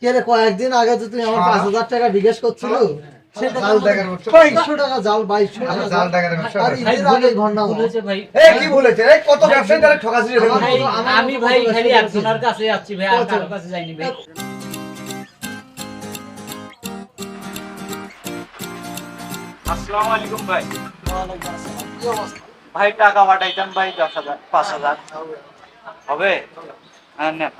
কে রে কয়েকদিন আগে তো তুই আমার 5,000 টাকা জিজ্ঞেস করছিল সেটা জাল টাকার ব্যবসা। 2200 টাকা জাল 2200 টাকা জাল টাকার ব্যবসা আর করে। ঈদের আগে ঘন্টা বলেছে ভাই এই কি বলেছে? এই কত ব্যবসায়ী তারা ঠকাচ্ছি রে দেখুন। ভাই, আমার আমি মতো ভাই কত খালি ব্যবসা একজনের কাছে যাচ্ছি ভাই, আর কারোর কাছে যাইনি ভাই। আসসালামু আলাইকুম ভাই। কি অবস্থা? ভাই টাকা পাঠাইতাম ভাই 10,000 5,000 হবে? হ্যাঁ নেন।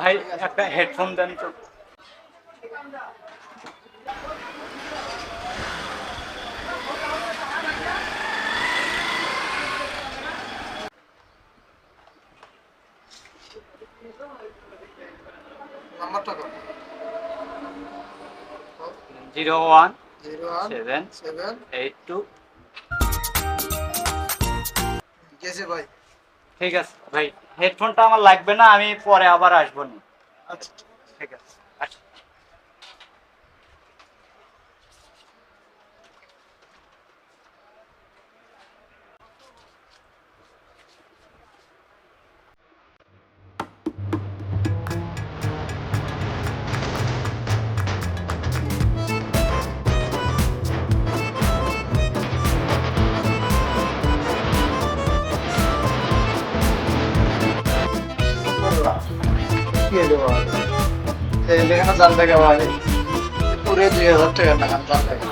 ভাই একটা হেডফোন দেন তো। নাম্বারটা কত? 01 01 7 7 82। গেছে ভাই। ঠিক আছে ভাই, হেডফোনটা আমার লাগবে না, আমি পরে আবার আসবো না। আচ্ছা ঠিক আছে আচ্ছা। কি হলো ভাই? এই লেখাটা জাল টাকা ভাই। পুরো 2000 টাকা টাকা জাল টাকা।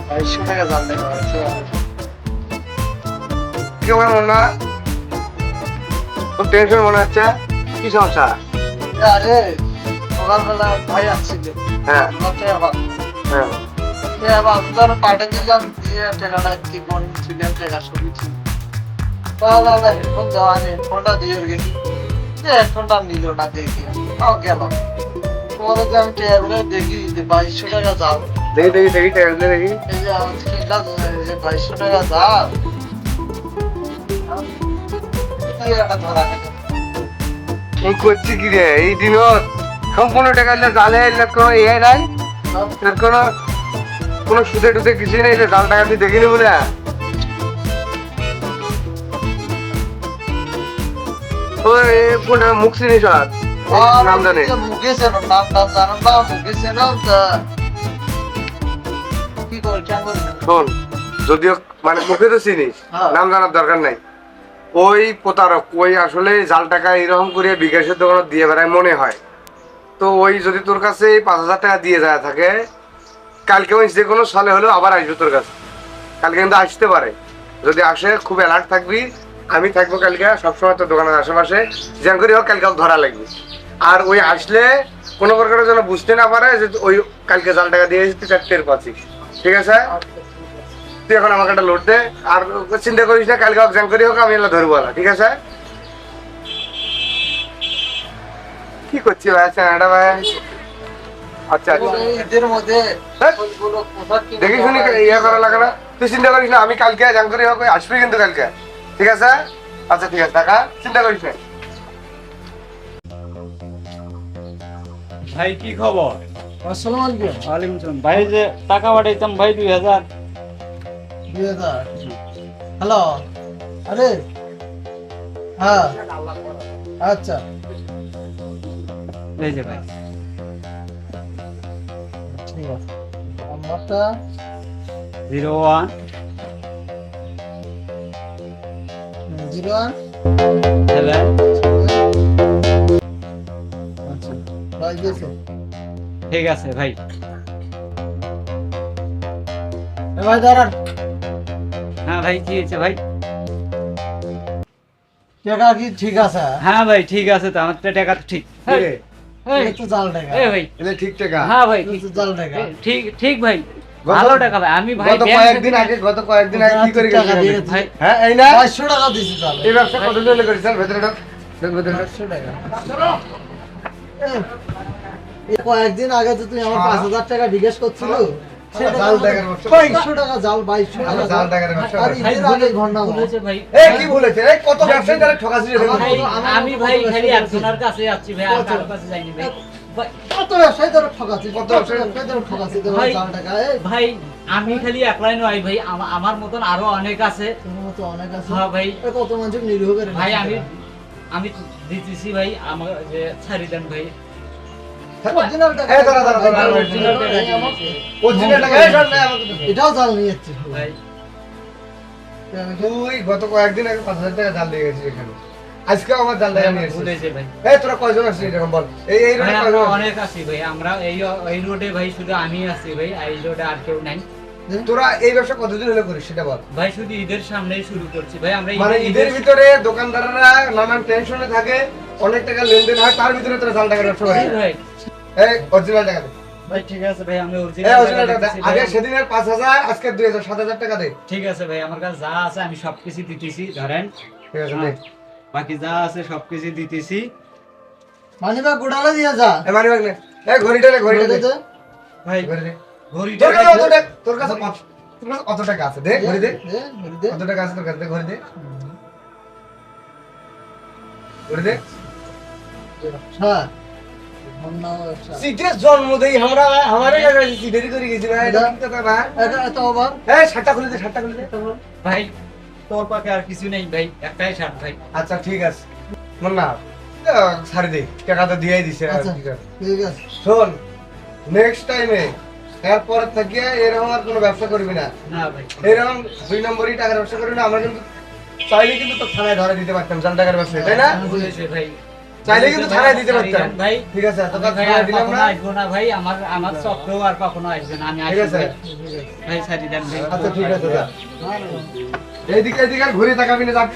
বাইশশো টাকা জাল টাকা ভাই। কি মনে হলো না? খুব টেনশন মনে হচ্ছে। কি সমস্যা? আরে সকালবেলা ভাই আসছিল। হ্যাঁ হ্যাঁ। আপনার পাঠিয়ে দিলাম দিয়ে টাকাটা কি বলছিলেন টাকা ছবি ছিল। দাদা হেডফোন দেওয়া নেই, হেডফোনটা দিয়ে গেছি। হেডফোনটা নিল না দেখি গেল। পরে যে আমি ট্যাবলেট দেখি যে 2200 টাকা দাম। দেখি টেবিলে দেখি। এই যে আমার কিনলাম যে 2200 টাকা দাম। কি একটা ধরা গেল। এই করছি কি রে? এই দিনত সম্পূর্ণ টাকা এলে জালে এলে কোনো ইয়ে নাই, এর কোনো সুদে টুদে কিছু নেই, এলে জাল টাকা তুই দেখিনি বলে। ওই কোনটা মুখ চিনিস আর? নাম জানে? মুখে ছিল নাম জানান না মুখে ছিল তা কি করে কেন করবেন? শোন, যদিও মানে মুখে তো চিনিস, হ্যাঁ। নাম জানার দরকার নাই। ওই প্রতারক, ওই আসলে জাল টাকা এরকম করে বিকাশের দোকানে দিয়ে বেড়ায় মনে হয়। তো ওই যদি তোর কাছে এই 5,000 টাকা দিয়ে যায় থাকে, কালকে ওই যে কোনো সালে হলেও আবার আসবে তোর কাছে। কালকে কিন্তু আসতে পারে। যদি আসে খুব অ্যালার্ট থাকবি, আমি থাকবো কালকে সবসময় তোর দোকানের আশেপাশে, যেন করে হোক কালকে ধরা লাগবে। আর ওই আসলে কোনো প্রকারের যেন বুঝতে না পারে যে ওই কালকে জাল টাকা দিয়ে তুই তার টের পাচ্ছিস। ঠিক আছে? তুই এখন আমাকে একটা লোড দে, আর চিন্তা করিস না, কালকে হোক জ্যাম করি হোক আমি এগুলো ধরবো না। ঠিক আছে? কি করছি ভাই? আচ্ছা এটা ভাই, আচ্ছা আচ্ছা ঈদের মধ্যে হ্যাঁ? ওইগুলো পোশাক কিনে দেখি শুনি ইয়ে করা লাগে না। তুই চিন্তা করিস না, আমি কালকে জ্যাম করি হোক ওই আসবি কিন্তু কালকে। ঠিক আছে? আচ্ছা ঠিক আছে, টাকা চিন্তা করিস না। ভাই কি খবর? আসসালামু আলাইকুম। ওয়ালাইকুম আসসালাম। ভাই যে টাকা পাঠাইতাম ভাই 2000। 2000 হ্যালো আরে হ্যাঁ আচ্ছা এই যে ভাই ঠিক আছে নাম্বারটা 01 01 7 আচ্ছা ভাই গেছে ঠিক আছে ভাই। ভাই দাঁড়ান হ্যাঁ ভাই কি হয়েছে ভাই? টাকা কি ঠিক আছে? হ্যাঁ ভাই ঠিক আছে, তো আমার তো টাকা তো ঠিক। কিরে? এই, এটা তো জাল টাকা এই ভাই এটা ঠিক টাকা? হ্যাঁ ভাই এটা ঠিক তো জাল টাকা ঠিক ঠিক ভাই, ভালো টাকা ভাই। আমি ভাই গত কয়েকদিন আগে কি করে টাকা গেছিস? দিয়েছি। ভাই হ্যাঁ এই না? 2200 টাকা দিছি জাল এই ব্যবসা কত দিন করিস? চল ভেতরে ঢোক, ভেতরে ঢোক। 2200 টাকা এই কয়েকদিন আগে তো তুই আমার 5,000 টাকা জিজ্ঞেস করছিল জাল টাকার ব্যবসা। 2200 টাকা জাল, 2200 টাকা জাল টাকার ব্যবসা আর করে। ঈদের আগে ঘন্টা বলেছে ভাই এই কি বলেছে? এই কত ব্যবসায়ী তারা ঠকাচ্ছিস রে? আমার- ভাই, আমার আমি মতো ভাই কোনো খালি ব্যবসা একজনের কাছে যাচ্ছি ভাই, আর কত? কারোর কাছে যাইনি ভাই। ভাই, কত ব্যবসায়ী ধরে ঠকাচ্ছিস, কত কত ব্যবসায়ী? ব্যবসায়ী ধরে ঠকাচ্ছিস তোরা ভাই, জাল টাকা। এই ভাই আমি খালি একলাই নয় ভাই, আমার মতন আরো অনেক আছে। তোমার মতো অনেক আছে। হ্যাঁ ভাই, এই কত মানুষ নিরীহ করে ভাই নিচ্ছে আমি টাকা। আমি দিতেছি ভাই, আমার যে ছাড়ি দেন ভাই। Original টাকা। এই দাঁড়া, দাঁড়া, দাঁড়া, দাঁড়া, Original টাকা এই আমার- দিতেছি। অরিজিনাল টাকা এই শোন না আমাকে তো। এটাও জাল নিয়ে যাচ্ছিস ভাই তুই গত কয়েকদিন আগে 5000 টাকা জাল দিয়ে গেছিস এখানে। আজকে আমার জাল টাকা নিয়ে এসেছিস। ভুলেছে ভাই। এই তোরা কয়জন আসছিস এরকম বল? এই ভাই রকম আমরা কয়জন? অনেক আছি ভাই, আমরা এই রোডে ভাই শুধু আমি আছি ভাই, এই রোডে আর কেউ নাই তোরা এই ব্যবসা কতদিন হলো করিস সেটা বল। ভাই। শুধু ঈদের সামনেই শুরু করছি ভাই আমরা। মানে ঈদের ভিতরে দোকানদাররা নানান টেনশনে থাকে, অনেক টাকা লেনদেন হয়, তার ভিতরে তোরা জাল টাকার ব্যবসা করিস। ভাই এই অরিজিনাল টাকা দে। ভাই ঠিক আছে ভাই, আমি এই অরিজিনাল অরিজিনাল টাকা দে। আগে সেদিনের 5000, আজকে 2000, 7000 টাকা দে। ঠিক আছে ভাই, আমার কাছে যা আছে আমি সবকিছু দিতেছি, ধরেন ঠিক আছে দে। বাকি যা আছে সবকিছু দিতেছি মানে বা গোডালে দিয়ে যা। এই মানি ব্যাগ নে। এই ঘড়িটা নে, ঘড়িটা দে। ভাই। ঘড়ি দে। ঘড়িটা তোর কাছে অত টাকা, তোর কাছে কত টাকা আছে? দে ঘড়ি দে। দে, ঘড়ি দে। কত টাকা আছে তোর কাছে? দে ঘড়ি দে। ঘড়ি দে। হ্যাঁ। ঘন্টা ব্যবসা। সিটের জন্ম দেই আমরা, আমারে কাছে সিটেরই করে গেছি ভাই। এটা কি কথা ভাই? এটা এত ওভার। এই শার্টটা খুলে দে, শার্টটা খুলে দে। ভাই তোর পাকে আর কিছু নেই ভাই, একটাই শার্ট ভাই। আচ্ছা ঠিক আছে। মুন্না ছাড়ি দে, টাকা তো দিয়েই দিছে। আচ্ছা ঠিক আছে। ঠিক আছে। শোন, নেক্সট টাইমে এরপর থেকে এরকম আর কোনো ব্যবসা করবি না। না ভাই এরকম 2 নম্বরই টাকার ব্যবসা করবি না। আমরা কিন্তু চাইলে কিন্তু তো থানায় ধরে দিতে পারতাম জাল টাকার ব্যবসা, তাই না? বলেছে ভাই, চাইলে কিন্তু থানায় দিতে পারতাম। ভাই। ঠিক আছে, এত আমি টাকা ভাই থানায় আর দিলাম কখনো না। আসবো না ভাই, আমার চক্রেও আর কখনো আসবে না, আমি ঠিক আসবো আছে। ভাই। ভাই ছাড়ি দেন ভাই। আচ্ছা ঠিক আছে যা। ভালো। এইদিকে এইদিকে আর ঘুরে তাকাবি না, যাক।